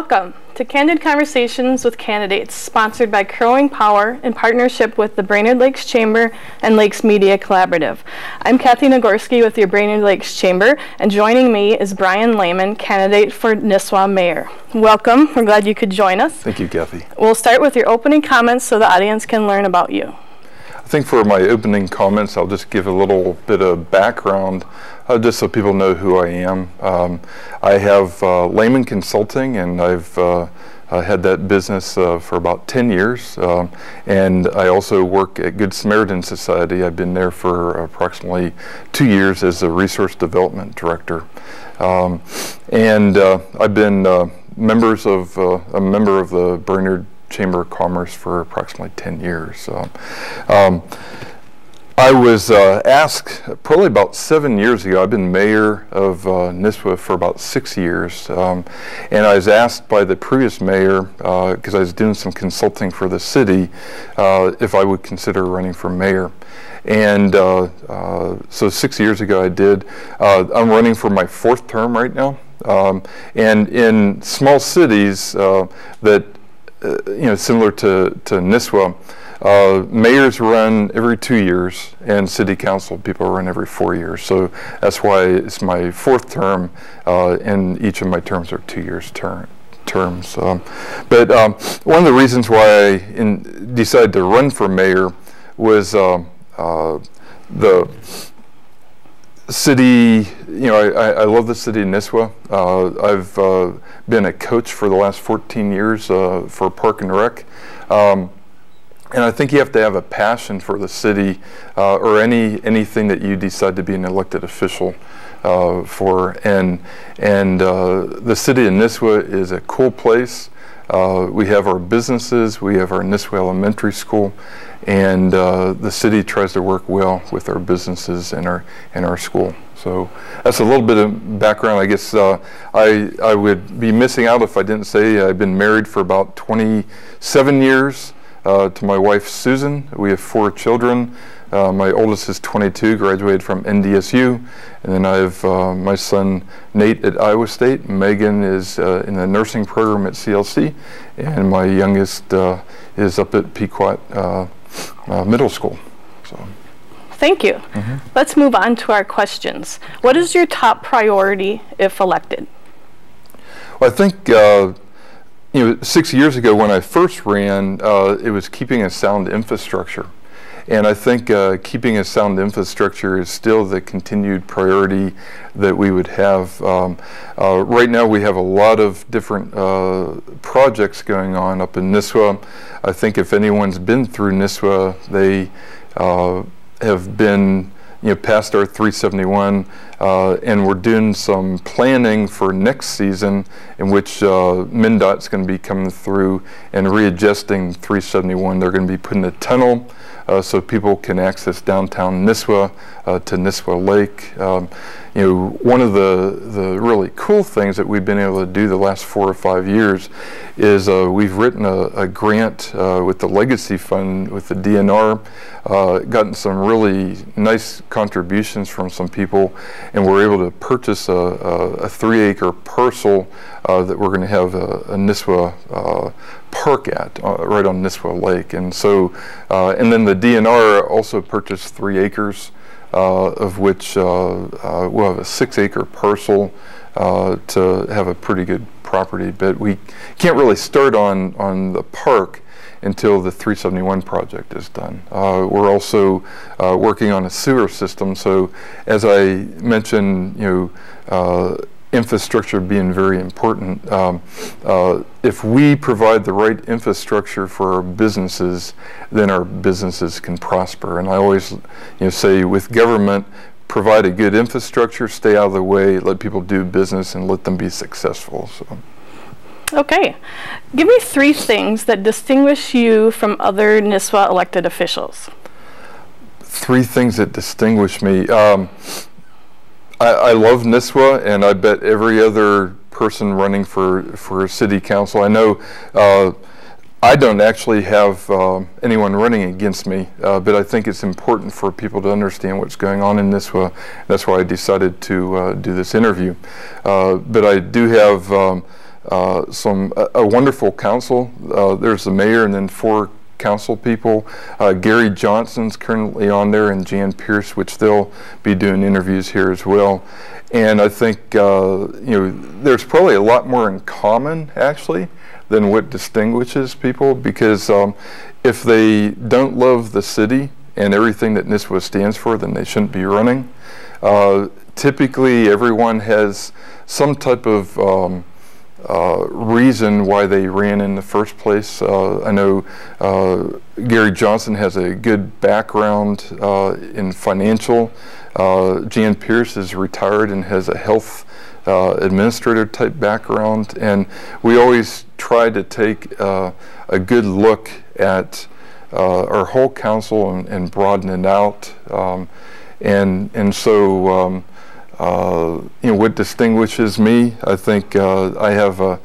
Welcome to Candid Conversations with Candidates, sponsored by Crowing Power in partnership with the Brainerd Lakes Chamber and Lakes Media Collaborative. I'm Kathy Nagorski with your Brainerd Lakes Chamber, and joining me is Brian Lehman, candidate for Nisswa Mayor. Welcome. We're glad you could join us. Thank you, Kathy. We'll start with your opening comments so the audience can learn about you. I think for my opening comments, I'll just give a little bit of background, just so people know who I am. I have Lehman Consulting, and I've had that business for about 10 years. And I also work at Good Samaritan Society. I've been there for approximately 2 years as a resource development director. And I've been a member of the Brainerd Chamber of Commerce for approximately 10 years. I was asked probably about 7 years ago. I've been mayor of Nisswa for about 6 years, and I was asked by the previous mayor, because I was doing some consulting for the city, if I would consider running for mayor. And so 6 years ago I did. I'm running for my 4th term right now, and in small cities that similar to Nisswa, mayors run every 2 years, and city council people run every 4 years. So that's why it's my 4th term, and each of my terms are 2 years terms. But one of the reasons why I decided to run for mayor was the city. I love the city of Nisswa. I've been a coach for the last 14 years for Park and Rec. And I think you have to have a passion for the city, or anything that you decide to be an elected official for. And the city of Nisswa is a cool place. We have our businesses, we have our Nisswa Elementary School, and the city tries to work well with our businesses and our school. So that's a little bit of background. I guess I would be missing out if I didn't say I've been married for about 27 years to my wife Susan. We have 4 children. My oldest is 22, graduated from NDSU, and then I have my son Nate at Iowa State. Megan is in the nursing program at CLC, and my youngest is up at Pequot Middle School. So. Thank you. Let's move on to our questions. What is your top priority if elected? Well, I think 6 years ago when I first ran, it was keeping a sound infrastructure. And I think keeping a sound infrastructure is still the continued priority that we would have. Right now we have a lot of different projects going on up in Nisswa. I think if anyone's been through Nisswa, they have been past our 371, and we're doing some planning for next season in which MnDOT's going to be coming through and readjusting 371. They're going to be putting a tunnel so people can access downtown Nisswa to Nisswa Lake. One of the really cool things that we've been able to do the last 4 or 5 years is we've written a grant with the Legacy Fund with the DNR, gotten some really nice contributions from some people, and we're able to purchase a 3-acre parcel that we're going to have a Nisswa park at, right on Nisswa Lake. And so, and then the DNR also purchased 3 acres, of which we'll have a 6-acre parcel to have a pretty good property. But we can't really start on the park until the 371 project is done. We're also working on a sewer system. So as I mentioned, infrastructure being very important. If we provide the right infrastructure for our businesses, then our businesses can prosper. And I always say with government, provide a good infrastructure, stay out of the way, let people do business, and let them be successful. So. Okay. Give me 3 things that distinguish you from other Nisswa elected officials. 3 things that distinguish me. I love Nisswa, and I bet every other person running for city council. I know I don't actually have anyone running against me, but I think it's important for people to understand what's going on in Nisswa. That's why I decided to do this interview. But I do have a wonderful council. There's the mayor and then 4 council people. Gary Johnson's currently on there, and Jan Pierce, which they'll be doing interviews here as well. And I think there's probably a lot more in common actually than what distinguishes people, because if they don't love the city and everything that NISWA stands for, then they shouldn't be running. Typically everyone has some type of reason why they ran in the first place. I know Gary Johnson has a good background in financial. Jan Pierce is retired and has a health administrator type background, and we always try to take a good look at our whole council and broaden it out. And so what distinguishes me, I think I have a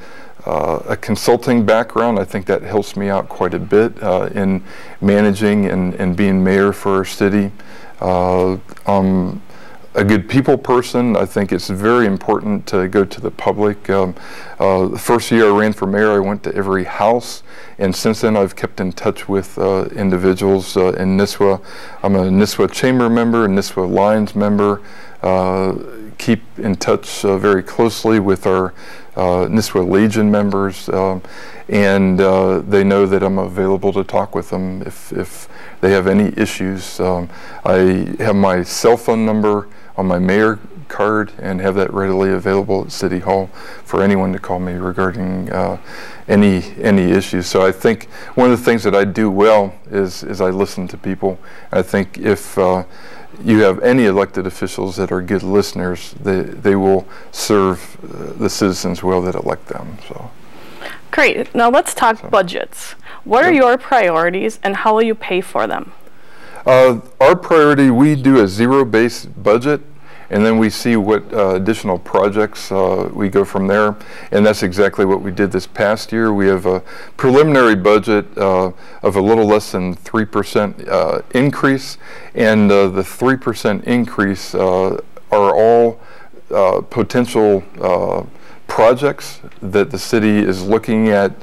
consulting background. I think that helps me out quite a bit in managing and being mayor for our city. I'm a good people person. I think it's very important to go to the public. The first year I ran for mayor, I went to every house, and since then I've kept in touch with individuals in NISWA. I'm a NISWA chamber member, a NISWA Lions member. Keep in touch very closely with our NISWA Legion members, and they know that I'm available to talk with them if they have any issues. I have my cell phone number on my mayor card and have that readily available at City Hall for anyone to call me regarding any issues. So I think one of the things that I do well is I listen to people. I think if you have any elected officials that are good listeners, they will serve the citizens well that elect them. So. Great. Now let's talk budgets. What are your priorities and how will you pay for them? Our priority, we do a zero-based budget, and then we see what additional projects we go from there, and that's exactly what we did this past year. We have a preliminary budget of a little less than 3% increase, and the 3% increase are all potential projects that the city is looking at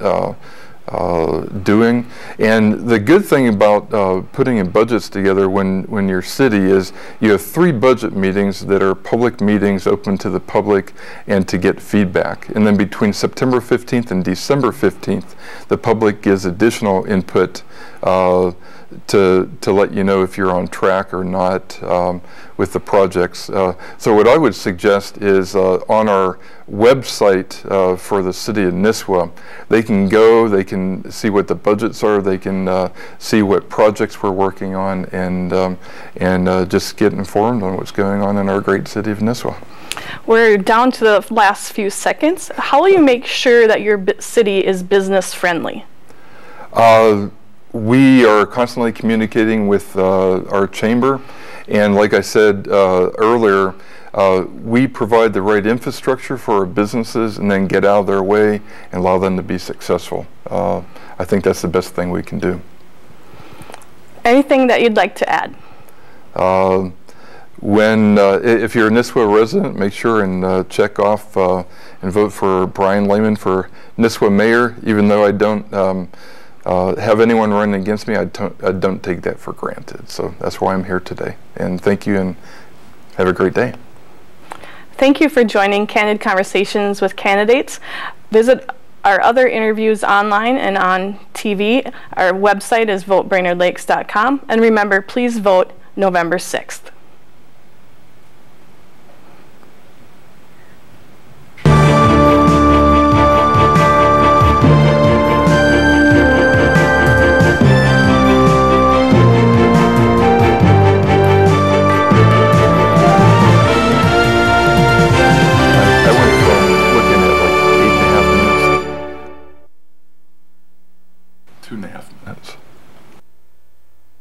doing. And the good thing about putting in budgets together when your city is you have 3 budget meetings that are public meetings open to the public and to get feedback. And then between September 15th and December 15th, the public gives additional input to let you know if you're on track or not with the projects. So what I would suggest is on our website for the city of NISWA, they can go, they can see what the budgets are, they can see what projects we're working on, and just get informed on what's going on in our great city of NISWA. We're down to the last few seconds. How will you make sure that your city is business friendly? We are constantly communicating with our chamber, and like I said earlier, we provide the right infrastructure for our businesses and then get out of their way and allow them to be successful. I think that's the best thing we can do. Anything that you'd like to add? If you're a NISWA resident, make sure and check off and vote for Brian Lehman for NISWA mayor. Even though I don't have anyone running against me, I don't take that for granted. So that's why I'm here today. And thank you, and have a great day. Thank you for joining Candid Conversations with Candidates. Visit our other interviews online and on TV. Our website is votebrainerdlakes.com. And remember, please vote November 6th.